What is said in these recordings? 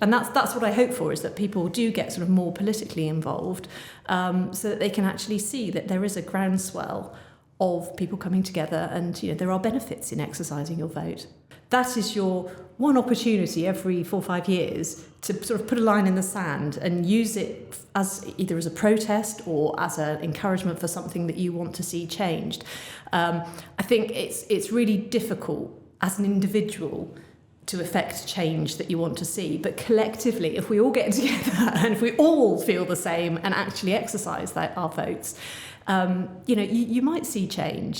And that's what I hope for, is that people do get sort of more politically involved, so that they can actually see that there is a groundswell of people coming together, and there are benefits in exercising your vote. That is your one opportunity every 4 or 5 years to sort of put a line in the sand and use it as either as a protest or as an encouragement for something that you want to see changed. I think it's really difficult as an individual to affect change that you want to see, but collectively, if we all get together and if we all feel the same and actually exercise our votes, you might see change.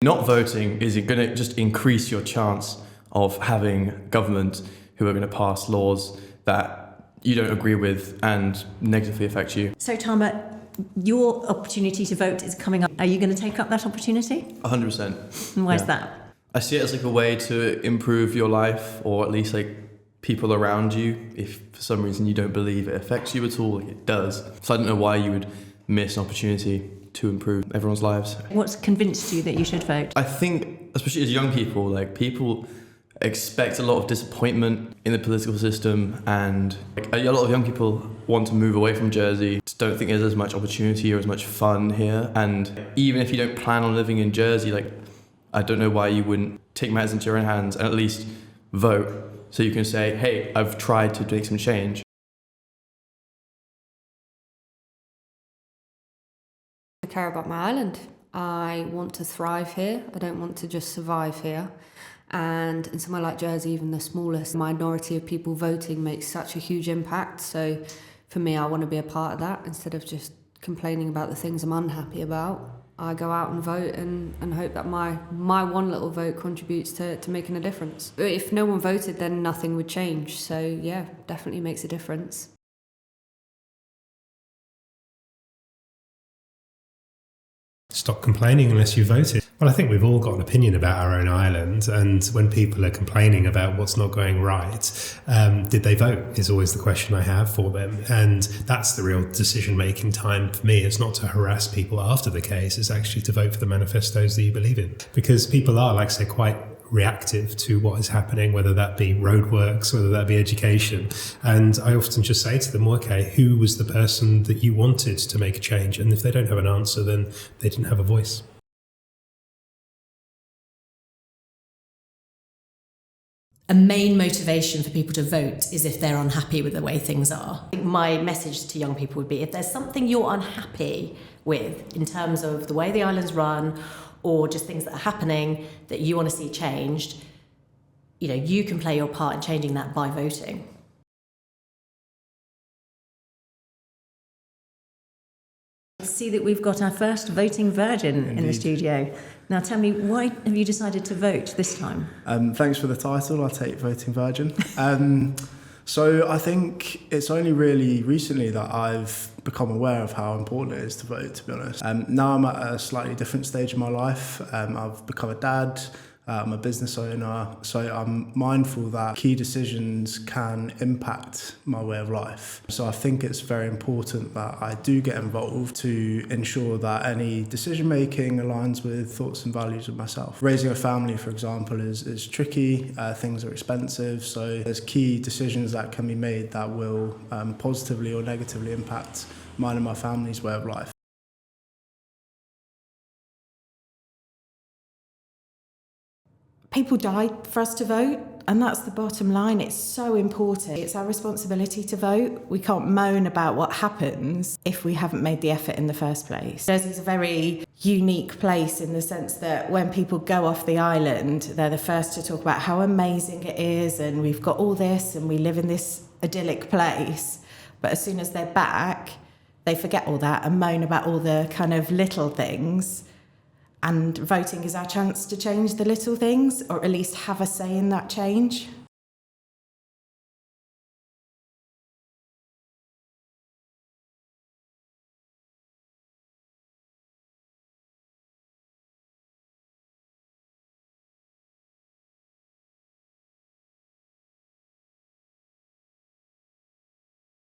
Not voting is going to just increase your chance of having government who are going to pass laws that you don't agree with and negatively affect you. So, Tama, your opportunity to vote is coming up. Are you going to take up that opportunity? 100%. And why is that? I see it as like a way to improve your life, or at least like people around you. If for some reason you don't believe it affects you at all, like it does. So I don't know why you would miss an opportunity to improve everyone's lives. What's convinced you that you should vote? I think, especially as young people, like people expect a lot of disappointment in the political system, and a lot of young people want to move away from Jersey, just don't think there's as much opportunity or as much fun here. And even if you don't plan on living in Jersey, I don't know why you wouldn't take matters into your own hands and at least vote, so you can say, hey, I've tried to make some change. I care about my island. I want to thrive here. I don't want to just survive here. And in somewhere like Jersey, even the smallest minority of people voting makes such a huge impact. So for me, I want to be a part of that. Instead of just complaining about the things I'm unhappy about, I go out and vote and hope that my one little vote contributes to making a difference. If no one voted, then nothing would change. So yeah, definitely makes a difference. Stop complaining unless you voted. Well, I think we've all got an opinion about our own island, and when people are complaining about what's not going right, did they vote is always the question I have for them. And that's the real decision-making time for me. It's not to harass people after the case, it's actually to vote for the manifestos that you believe in. Because people are, like I say, quite reactive to what is happening, whether that be roadworks, whether that be education. And I often just say to them, okay, who was the person that you wanted to make a change? And if they don't have an answer, then they didn't have a voice. A main motivation for people to vote is if they're unhappy with the way things are. My message to young people would be, if there's something you're unhappy with in terms of the way the island's run, or just things that are happening that you want to see changed, you can play your part in changing that by voting. I see that we've got our first voting virgin in the studio. Now tell me, why have you decided to vote this time? Thanks for the title. I'll take voting virgin. So I think it's only really recently that I've become aware of how important it is to vote, to be honest. Now I'm at a slightly different stage in my life. I've become a dad, I'm a business owner, so I'm mindful that key decisions can impact my way of life. So I think it's very important that I do get involved to ensure that any decision making aligns with thoughts and values of myself. Raising a family, for example, is tricky, things are expensive, so there's key decisions that can be made that will positively or negatively impact mine and my family's way of life. People died for us to vote, and that's the bottom line. It's so important. It's our responsibility to vote. We can't moan about what happens if we haven't made the effort in the first place. Jersey's a very unique place in the sense that when people go off the island, they're the first to talk about how amazing it is, and we've got all this, and we live in this idyllic place. But as soon as they're back, they forget all that and moan about all the kind of little things. And voting is our chance to change the little things, or at least have a say in that change.